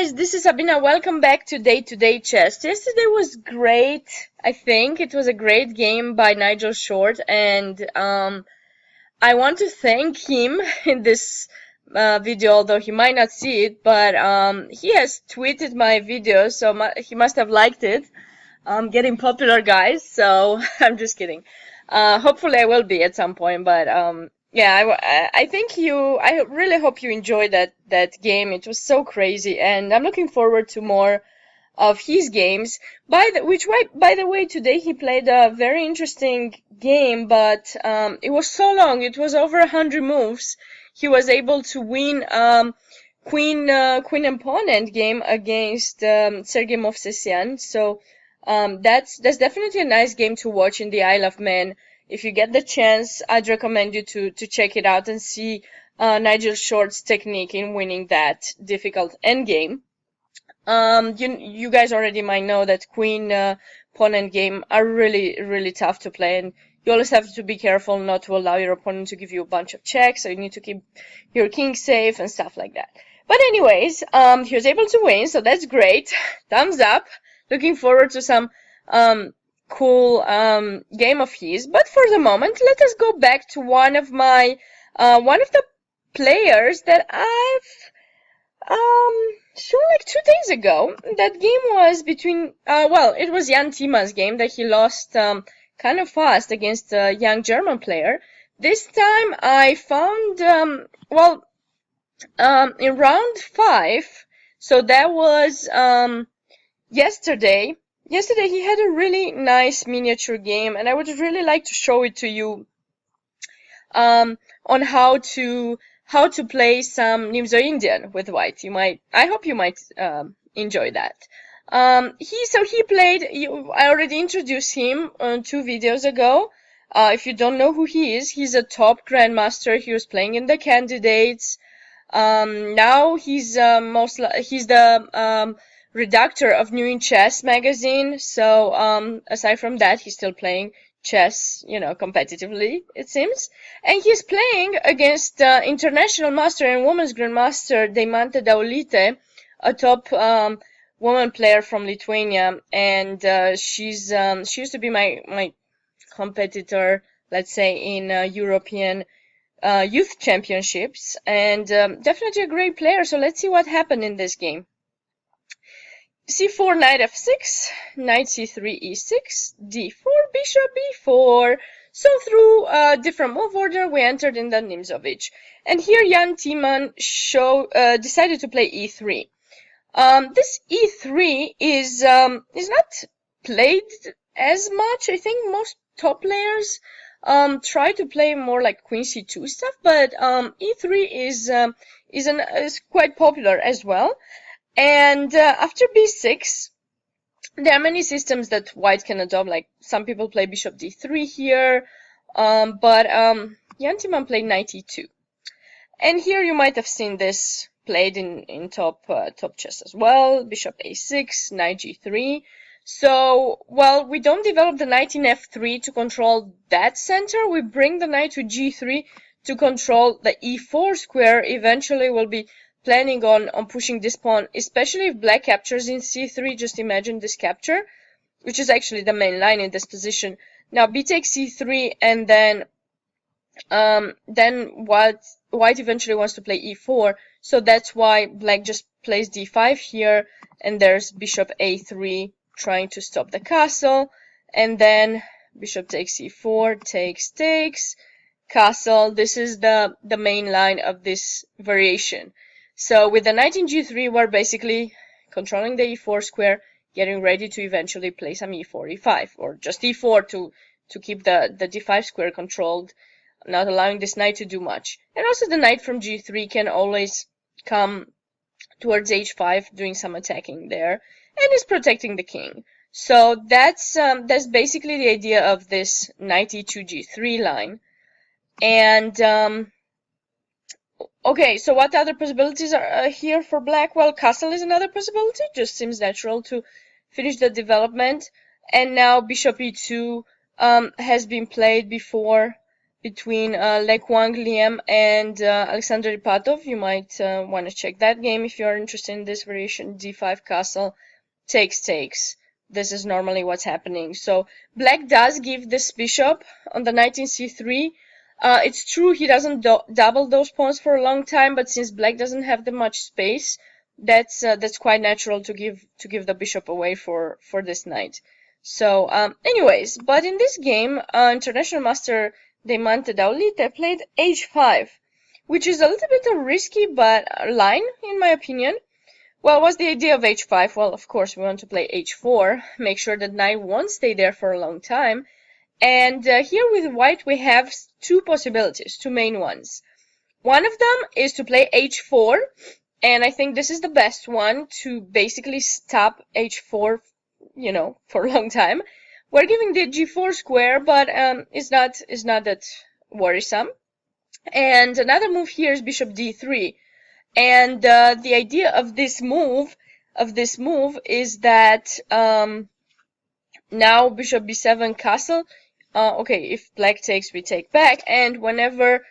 guys, this is Sabina. Welcome back to Day-to-Day Chess. Yesterday was great, I think. It was a great game by Nigel Short, and I want to thank him in this video, although he might not see it, but he has tweeted my video, so he must have liked it. I'm getting popular, guys, so I'm just kidding. Hopefully I will be at some point, but yeah, I think I really hope you enjoyed that game. It was so crazy, and I'm looking forward to more of his games. By the way, today he played a very interesting game, but it was so long. It was over 100 moves. He was able to win queen and pawn endgame against Sergei Movsesian. So that's definitely a nice game to watch in the Isle of Man. If you get the chance, I'd recommend you to check it out and see Nigel Short's technique in winning that difficult endgame. You guys already might know that queen pawn endgame are really tough to play, and you always have to be careful not to allow your opponent to give you a bunch of checks, so you need to keep your king safe and stuff like that. But anyways, he was able to win, so that's great. Thumbs up. Looking forward to some cool game of his. But for the moment, let us go back to one of the players that I've shown like 2 days ago. That game was between it was Jan Timman's game that he lost kind of fast against a young German player. This time I found in round 5, so that was yesterday he had a really nice miniature game, and I would really like to show it to you on how to play some Nimzo Indian with white. I hope you might enjoy that. He played, I already introduced him 2 videos ago. If you don't know who he is, he's a top grandmaster. He was playing in the candidates. Now he's the redactor of New in Chess magazine, so aside from that, he's still playing chess, competitively, it seems. And he's playing against international master and women's grandmaster Deimante Daulyte, a top woman player from Lithuania, and she used to be my competitor, let's say, in European youth championships, and definitely a great player. So let's see what happened in this game. c4, knight f6, knight c3, e6, d4, bishop b4. So through different move order, we entered in the Nimzovich. And here Jan Timman decided to play e3. This e3 is not played as much. I think most top players try to play more like queen c2 stuff, but e3 is quite popular as well. And after b6, there are many systems that white can adopt. Like some people play bishop d3 here, but Jan Timman played knight e2. And here you might have seen this played in top chess as well. Bishop a6, knight g3. So, well, we don't develop the knight in f3 to control that center. We bring the knight to g3 to control the e4 square. Eventually, we'll be planning on pushing this pawn, especially if black captures in c3. Just imagine this capture, which is actually the main line in this position. Now b takes c3, and then white eventually wants to play e4, so that's why black just plays d5 here, and there's bishop a3 trying to stop the castle, and then bishop takes e4, takes, castle. This is the main line of this variation. So with the knight in g3, we're basically controlling the e4 square, getting ready to eventually play some e4, e5, or just e4 to keep the d5 square controlled, not allowing this knight to do much. And also the knight from g3 can always come towards h5, doing some attacking there, and is protecting the king. So that's basically the idea of this knight e2 g3 line. And okay, so what other possibilities are here for black? Well, castle is another possibility. Just seems natural to finish the development. And now bishop e2 has been played before. between Le Quang Liem and Alexander Ipatov. You might want to check that game if you're interested in this variation. D5 castle, takes. This is normally what's happening. So black does give this bishop on the knight in c3. It's true he doesn't double those pawns for a long time, but since black doesn't have that much space, that's quite natural to give the bishop away for this knight. So anyways, but in this game, international master Deimante Daulyte played h5, which is a little bit a risky but line in my opinion. Well, what's the idea of h5? Well, of course, we want to play h4, make sure that knight won't stay there for a long time. And here with white, we have two possibilities, two main ones. One of them is to play h4, and I think this is the best one to basically stop h4, you know, for a long time. We're giving the g4 square, but it's not that worrisome. And another move here is bishop d3. And the idea of this move is that now bishop b7 castle. Okay, if black takes, we take back, and whenever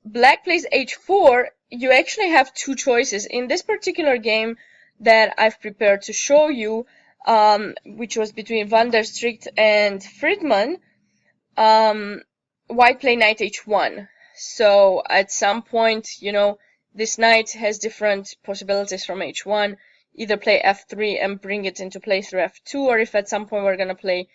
black plays h4, you actually have two choices. In this particular game that I've prepared to show you, which was between Van der Strikt and Friedman, white play knight h1. So at some point, you know, this knight has different possibilities from h1, either play f3 and bring it into play through f2, or if at some point we're going to play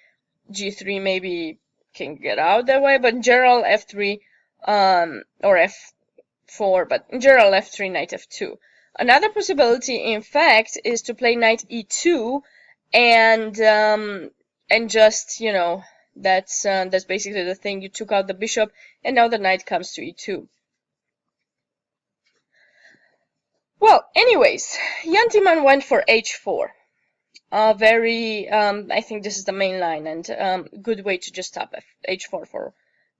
g3, maybe can get out that way, but in general f3 or f4, but in general f3, knight f2. Another possibility, in fact, is to play knight e2 and just, you know, that's basically the thing. You took out the bishop and now the knight comes to e2. Well, anyways, Jan Timman went for h4. I think this is the main line and good way to just stop h4 for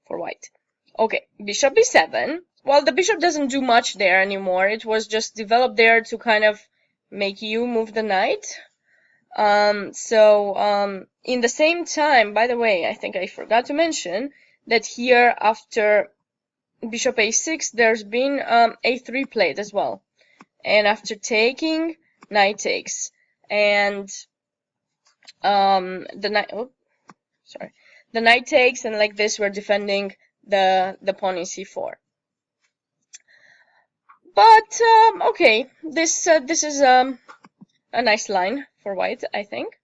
white. Okay, bishop b7. Well, the bishop doesn't do much there anymore. It was just developed there to kind of make you move the knight. In the same time, by the way, I think I forgot to mention that here after bishop a6, there's been a3 played as well. And after taking, knight takes. And the knight takes, and like this we're defending the pawn in c4. But okay, this is a nice line for white, I think.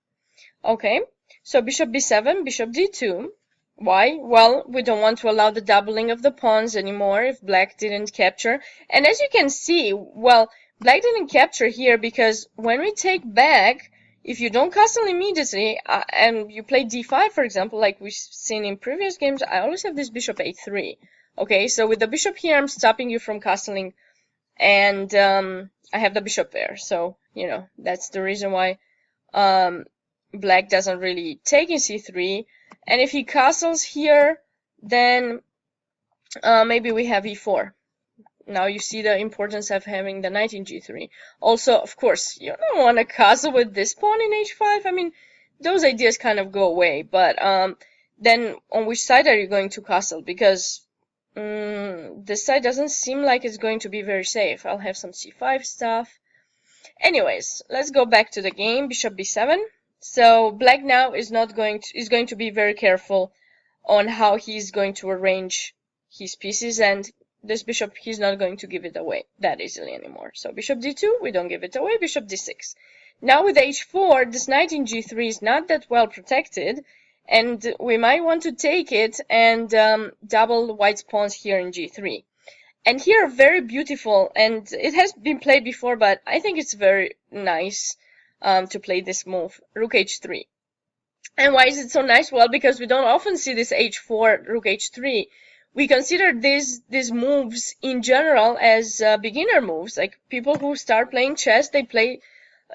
Okay, so bishop b7, bishop d2. Why? Well, we don't want to allow the doubling of the pawns anymore if black didn't capture. And as you can see, well, black didn't capture here because when we take back, if you don't castle immediately and you play d5, for example, like we've seen in previous games, I always have this bishop a3. Okay, so with the bishop here, I'm stopping you from castling, and I have the bishop there. So, you know, that's the reason why black doesn't really take in c3. And if he castles here, then maybe we have e4. Now you see the importance of having the knight in g3. Also, of course, you don't want to castle with this pawn in h5. I mean, those ideas kind of go away. But then on which side are you going to castle? Because this side doesn't seem like it's going to be very safe. I'll have some c5 stuff. Anyways, let's go back to the game. Bishop b7. So black now is going to be very careful on how he's going to arrange his pieces, and this bishop, he's not going to give it away that easily anymore. So bishop d2, we don't give it away. Bishop d6. Now with h4, this knight in g3 is not that well protected, and we might want to take it and double white's pawns here in g3. And here, very beautiful, and it has been played before, but I think it's very nice to play this move, rook h3. And why is it so nice? Well, because we don't often see this h4, rook h3. We consider these moves in general as beginner moves. Like people who start playing chess, they play,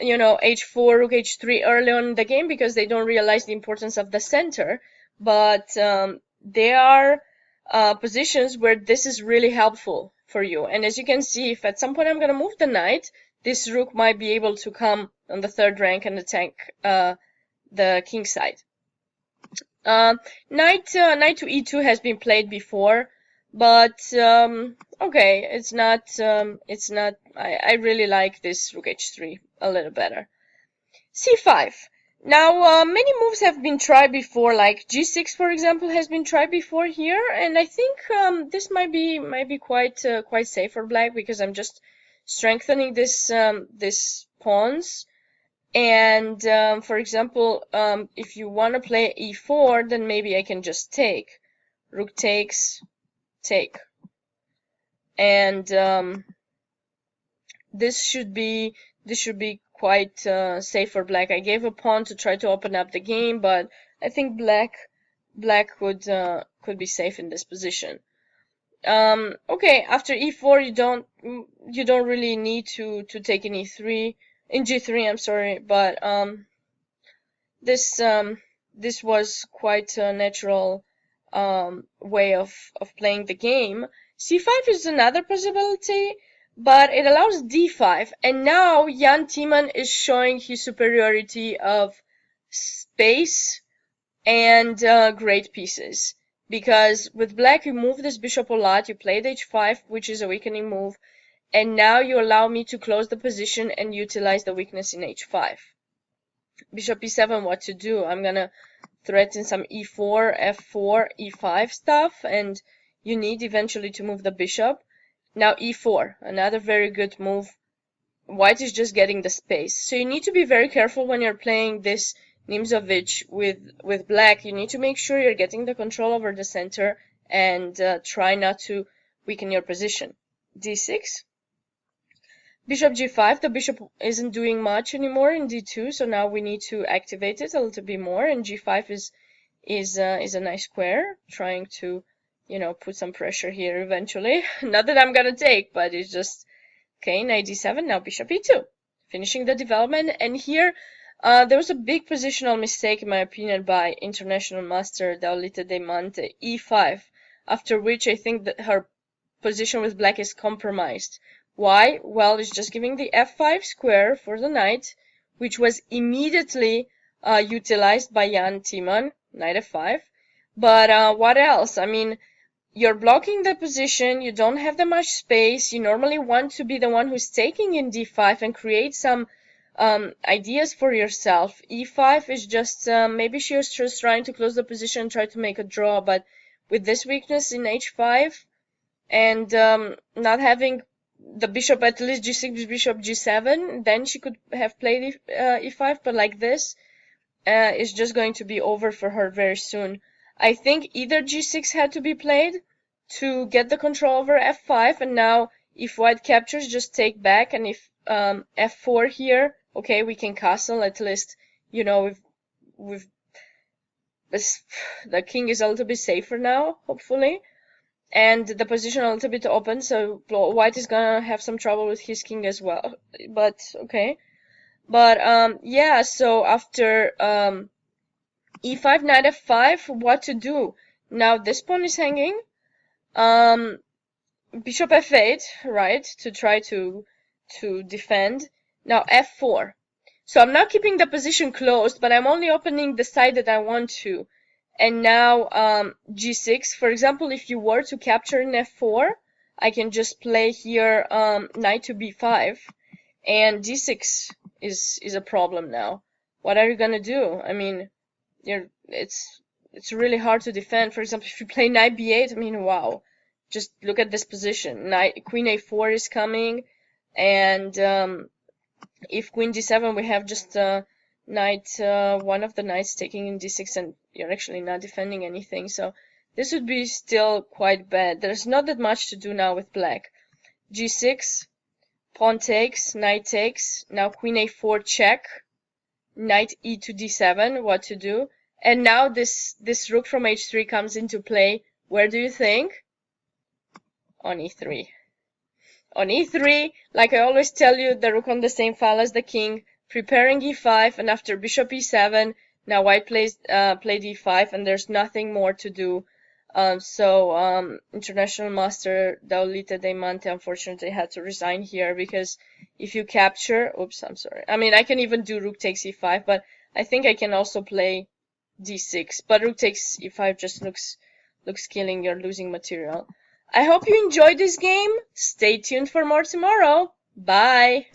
you know, h4, rook h3 early on in the game because they don't realize the importance of the center. But there are positions where this is really helpful for you. And as you can see, if at some point I'm going to move the knight, this rook might be able to come on the third rank and attack the king side. Knight to e2 has been played before, but okay, it's not. I really like this rook h3 a little better. c5. Now, many moves have been tried before, like g6, for example, has been tried before here, and I think this might be quite safe for black because I'm just strengthening this pawns. And for example, if you want to play e4, then maybe I can just take. Rook takes, take. And this should be quite safe for black. I gave a pawn to try to open up the game, but I think black could be safe in this position. Okay, after e4 you don't really need to take in e3 in g3, I'm sorry, but this was quite a natural way of playing the game. c5 is another possibility, but it allows d5, and now Jan Timman is showing his superiority of space and great pieces. Because with black you move this bishop a lot, you played h5, which is a weakening move, and now you allow me to close the position and utilize the weakness in h5. Bishop e7, what to do? I'm gonna threaten some e4, f4, e5 stuff, and you need eventually to move the bishop. Now e4, another very good move. White is just getting the space. So you need to be very careful when you're playing this Nimzovich with black. You need to make sure you're getting the control over the center and try not to weaken your position. d6. Bishop g5, the bishop isn't doing much anymore in d2, so now we need to activate it a little bit more, and g5 is a nice square, trying to, put some pressure here eventually. Not that I'm gonna take, but it's just, okay, knight d7, now bishop e2, finishing the development, and here there was a big positional mistake in my opinion by international master Daulyte Deimante, e5, after which I think that her position with black is compromised. Why? Well, it's just giving the f5 square for the knight, which was immediately utilized by Jan Timman, knight f5. But what else? I mean, you're blocking the position, you don't have that much space, you normally want to be the one who's taking in d5 and create some ideas for yourself. e5 is just, maybe she was just trying to close the position and try to make a draw, but with this weakness in h5, and not having the bishop at least g6, bishop g7, then she could have played e5, but like this is just going to be over for her very soon. I think either g6 had to be played to get the control over f5, and now if white captures, just take back, and if f4 here, okay, we can castle, at least, we've the king is a little bit safer now, hopefully. And the position a little bit open, so white is gonna have some trouble with his king as well. But okay. But yeah, so after e5, knight f5, what to do? Now this pawn is hanging. Bishop f8, right, to try to defend. Now f4. So I'm not keeping the position closed, but I'm only opening the side that I want to. And now g6, for example, if you were to capture in f4, I can just play here knight to b5, and d6 is a problem now. What are you gonna do? I mean, it's really hard to defend. For example, if you play knight b8, I mean, wow, just look at this position. Queen a4 is coming, and if queen d7, we have just knight, one of the knights taking in d6, and you're actually not defending anything, so this would be still quite bad. There's not that much to do now with black. g6, pawn takes, knight takes, now queen a4 check, knight e to d7, what to do? And now this rook from h3 comes into play. Where do you think? On e3. On e3, like I always tell you, the rook on the same file as the king, preparing e5, and after bishop e7, now white played e5, and there's nothing more to do. So international master Daulyte Deimante unfortunately had to resign here, because if you capture, oops, I'm sorry. I mean, I can even do rook takes e5, but I think I can also play d6, but rook takes e5 just looks killing. You're losing material. I hope you enjoyed this game. Stay tuned for more tomorrow. Bye!